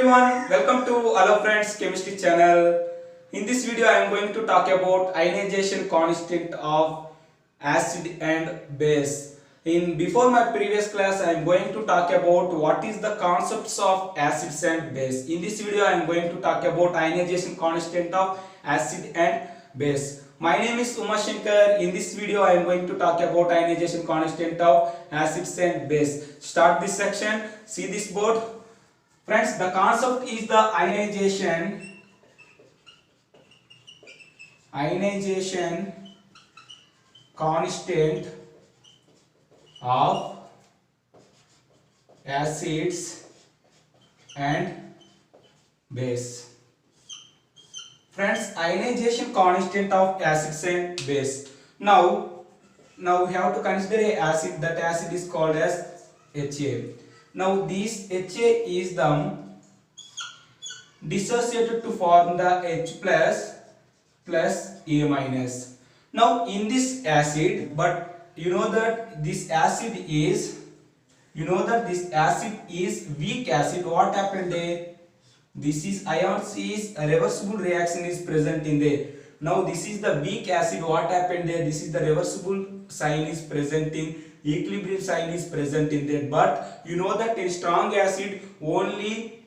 everyone, welcome to Hello Friends Chemistry channel. In this video I am going to talk about ionization constant of acid and base. In before my previous class I am going to talk about what is the concepts of acids and base. In this video I am going to talk about ionization constant of acid and base. My name is Uma Shankar. In this video I am going to talk about ionization constant of acids and base. Start this section. See this board. Friends, the concept is the ionization constant of acids and base. Friends, ionization constant of acids and base. Now we have to consider a acid. That acid is called as Ha. Now this Ha is the dissociated to form the H plus A minus. Now in this acid, but you know that this acid is weak acid. What happened there? This is ions is a reversible reaction is present in there. Now this is the weak acid. What happened there? This is the reversible sign is present in, equilibrium sign is present in there. But you know that in strong acid only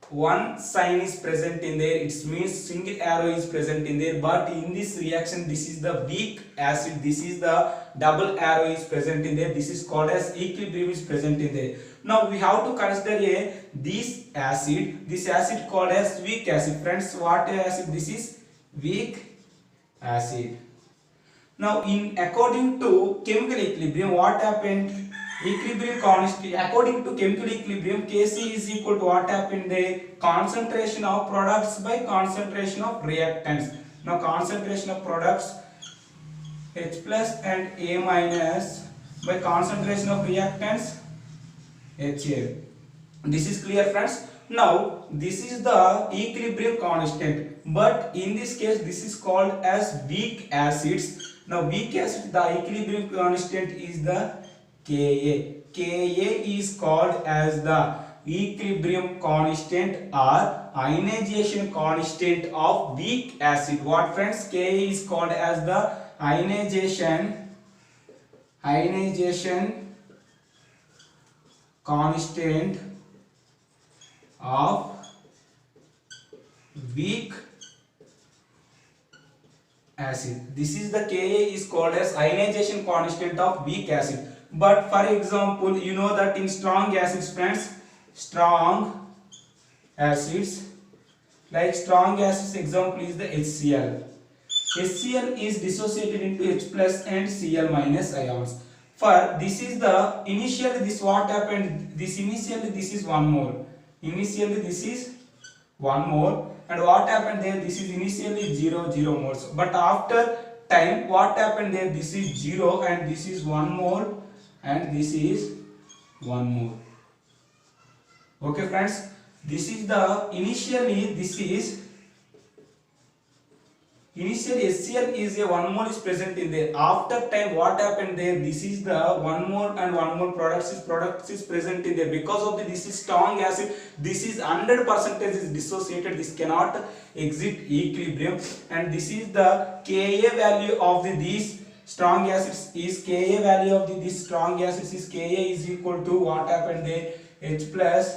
one sign is present in there. It means single arrow is present in there. But in this reaction, this is the weak acid. This is the double arrow is present in there. This is called as equilibrium is present in there. Now we have to consider this acid called as weak acid. Friends, what acid? This is weak acid. Now according to chemical equilibrium, what happened? Equilibrium constant, according to chemical equilibrium, Kc is equal to what happened there? Concentration of products by concentration of reactants. Now concentration of products H plus and A minus by concentration of reactants Ha. This is clear, friends. Now this is the equilibrium constant, but in this case this is called as weak acids. Now weak acid, the equilibrium constant is the Ka. Ka is called as the equilibrium constant or ionization constant of weak acid. What, friends? Ka is called as the ionization constant of weak acid. This is the Ka is called as ionization constant of weak acid. But for example, you know that in strong acids, friends, strong acids example is the HCl. HCl is dissociated into H plus and Cl minus ions. For this is the initially this what happened, this initially this is 1 mole. Initially this is 1 mole, and what happened there? This is initially 0 moles. But after time, what happened there? This is 0 and this is 1 mole and this is 1 mole. Okay, friends, this is the initially HCl is a 1 mole is present in there. After time, what happened there? This is the 1 mole and 1 mole products is present in there. Because of this is strong acid, this is 100% is dissociated. This cannot exit equilibrium, and this is the Ka value of these strong acids is Ka value of this strong acids is Ka is equal to what happened there? H plus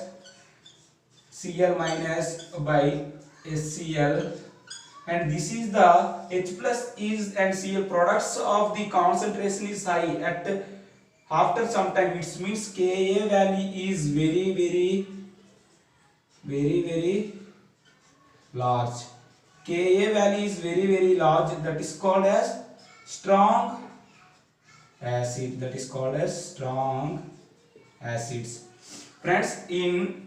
Cl minus by HCl. And this is the H plus is and Cl products of the concentration is high at after some time. It means Ka value is very large. Ka value is very large. That is called as strong acid. That is called as strong acids. Friends, in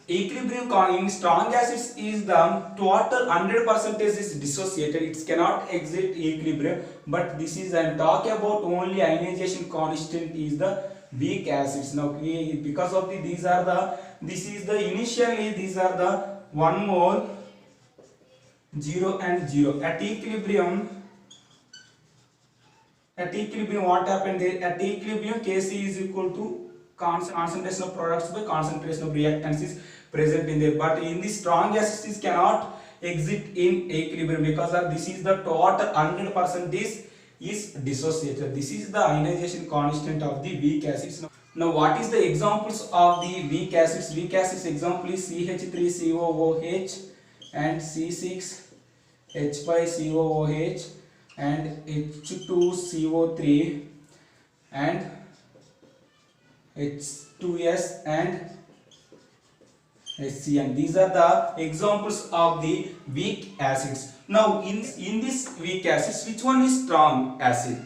equilibrium in strong acids is the total 100% is dissociated. It cannot exit equilibrium. But this is I am talking about only ionization constant is the weak acids. Now because of these are the 1 mole 0 and 0 at equilibrium. At equilibrium, what happened there? At equilibrium, Kc is equal to concentration of products by concentration of reactants is present in there. But in the strong acids cannot exist in equilibrium because of this is the total 100% is dissociated. This is the ionization constant of the weak acids. Now what is the examples of the weak acids? Weak acids example is CH3COOH and C6H5COOH and H2CO3 and H2S and HCN. These are the examples of the weak acids. Now in this weak acids, which one is strong acid?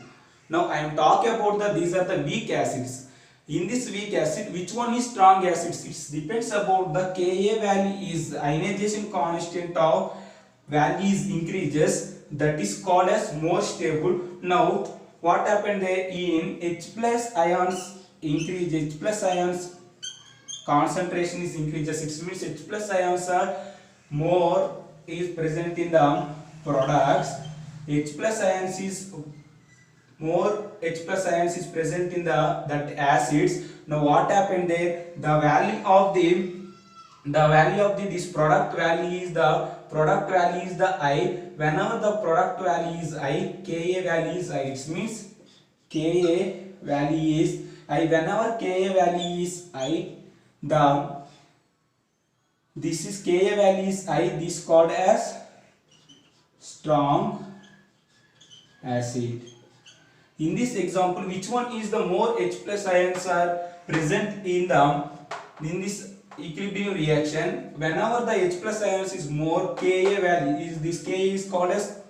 Now I am talking about these are the weak acids. In this weak acid, which one is strong acids? It depends about the Ka value is ionization constant of value is increases, that is called as more stable. Now what happened there in H plus ions increase, H plus ions concentration is increases, it means H plus ions are more is present in the products. H plus ions is more, H plus ions is present in the that acids. Now what happened there, the value of this product value is the I. Whenever the product value is I, Ka value is I. It means Ka value is I. Whenever Ka value is I, this is Ka value is I, this called as strong acid. In this example, which one is the more H plus ions are present in this equilibrium reaction? Whenever the H plus ions is more, Ka value is this, Ka is called as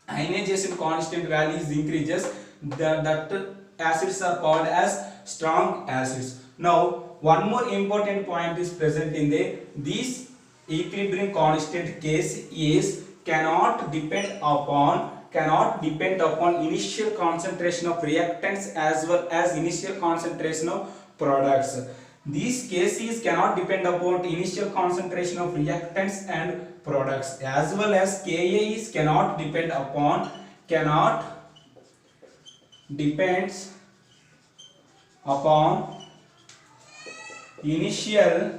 ionization constant value is increases, that acids are called as strong acids. Now one more important point is present in this equilibrium constant case is cannot depend upon initial concentration of reactants as well as initial concentration of products. These cases cannot depend upon initial concentration of reactants and products, as well as Ka is cannot depends upon initial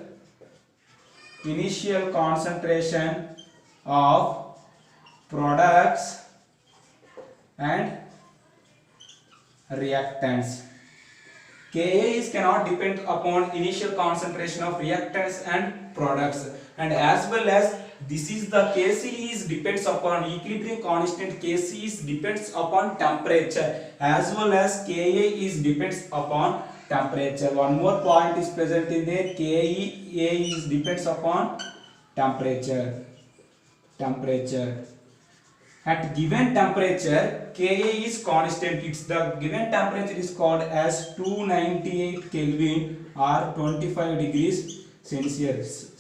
concentration of products and reactants. Ka is cannot depend upon initial concentration of reactants and products, and as well as this is the Kc is depends upon equilibrium constant. Kc is depends upon temperature, as well as Ka is depends upon temperature. One more point is present in there, Ka is depends upon temperature. At given temperature, Ka is constant. It's the given temperature is called as 298 Kelvin or 25 degrees Celsius.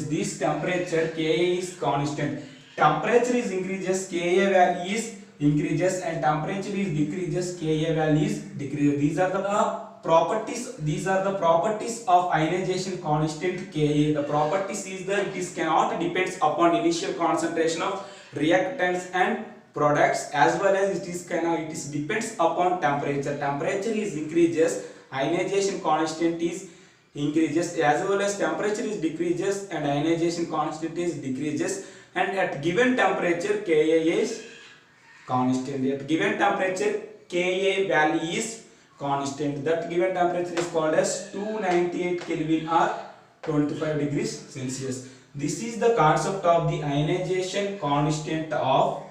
This temperature Ka is constant. Temperature is increases, Ka value is increases, and temperature is decreases, Ka value is decreases. These are the properties of ionization constant Ka. The properties is that it is cannot depends upon initial concentration of reactants and products, as well as it is depends upon temperature. Temperature is increases, ionization constant is increases, as well as temperature is decreases and ionization constant is decreases, and at given temperature Ka is constant. At given temperature Ka value is constant. That given temperature is called as 298 Kelvin or 25 degrees Celsius. This is the concept of the ionization constant of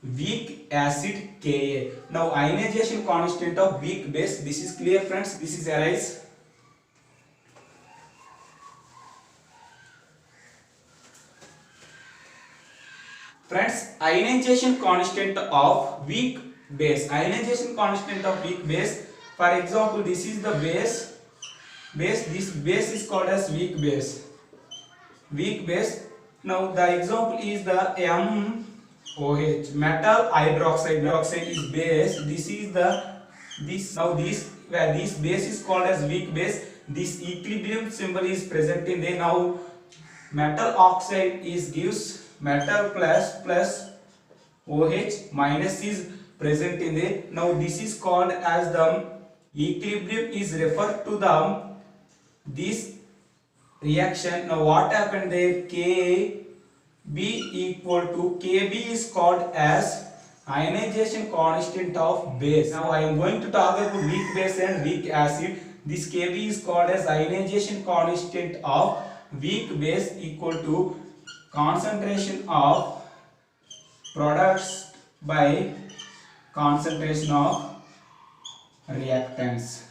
weak acid Ka. Now ionization constant of weak base, this is clear friends, this is arise. Friends, ionization constant of weak base. Ionization constant of weak base, for example, this is the base, this base is called as weak base. Now the example is the MOH, metal hydroxide. Hydroxide is base. This base is called as weak base. This equilibrium symbol is present in there. Now metal oxide gives metal plus OH minus is present in there. Now this is called as the equilibrium is referred to this reaction. Now what happened there? Kb equal to, Kb is called as ionization constant of base. Now I am going to talk about weak base and weak acid. This Kb is called as ionization constant of weak base equal to concentration of products by concentration of reactants.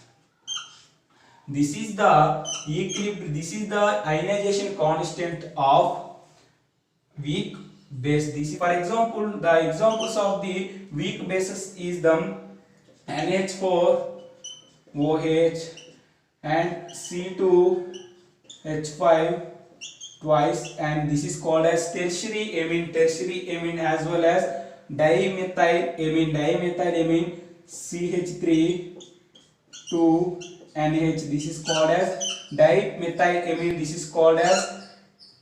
This is the equilibrium, this is the ionization constant of weak base. This is, for example, the examples of the weak bases is the NH4 OH and C2H5 twice, and this is called as tertiary amine as well as dimethylamine CH3 2 NH. This is called as dimethylamine. This is called as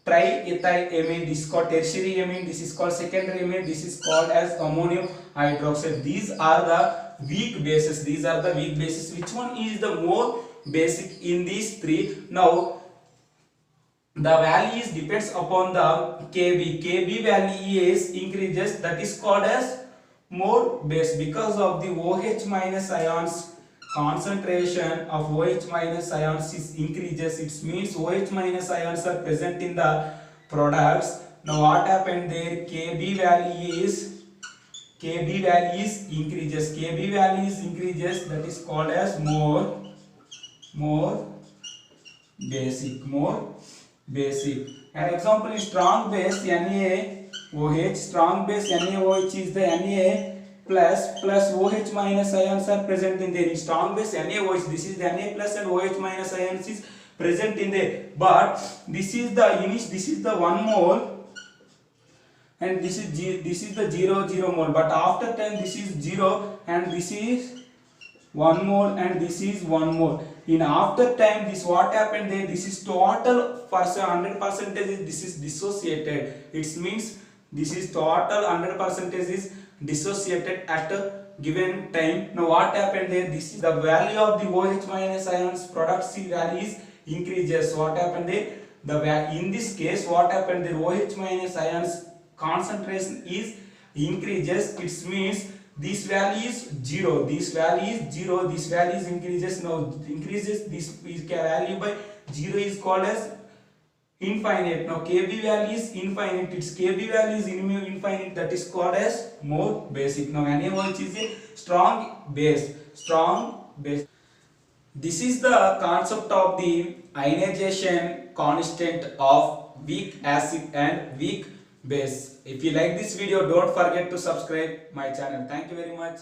triethylamine. This is called tertiary amine. This is called secondary amine. This is called as ammonium hydroxide. These are the weak bases. These are the weak bases. Which one is the more basic in these three? Now the value is depends upon the Kb. Kb value is increases, that is called as more base, because of the OH minus ions. Concentration of OH minus ions is increases. It means OH minus ions are present in the products. Now what happened there? Kb value is increases. Kb value is increases, that is called as more basic. An example is strong base NaOH. Strong base NaOH is the Na plus OH minus ions are present in there. In strong base NaOH, this is the Na plus and OH minus ions is present in there. But this is the this is the 1 mole and this is the 0 mole. But after time this is 0 and this is 1 mole and this is 1 mole. In after time, this what happened there? This is total for 100%. This is dissociated. It means this is total 100% is dissociated at a given time. Now what happened there? This is the value of the OH minus ions product C value is increases. What happened there? In this case, what happened there? OH minus ions concentration is increases. It means this value is 0, this value is 0, this value is increases. Now increases, this value by 0 is called as infinite. Now Kb value is infinite, its Kb value is infinite, that is called as more basic. Now NaOH is a strong base. This is the concept of the ionization constant of weak acid and weak base. If you like this video, don't forget to subscribe my channel. Thank you very much.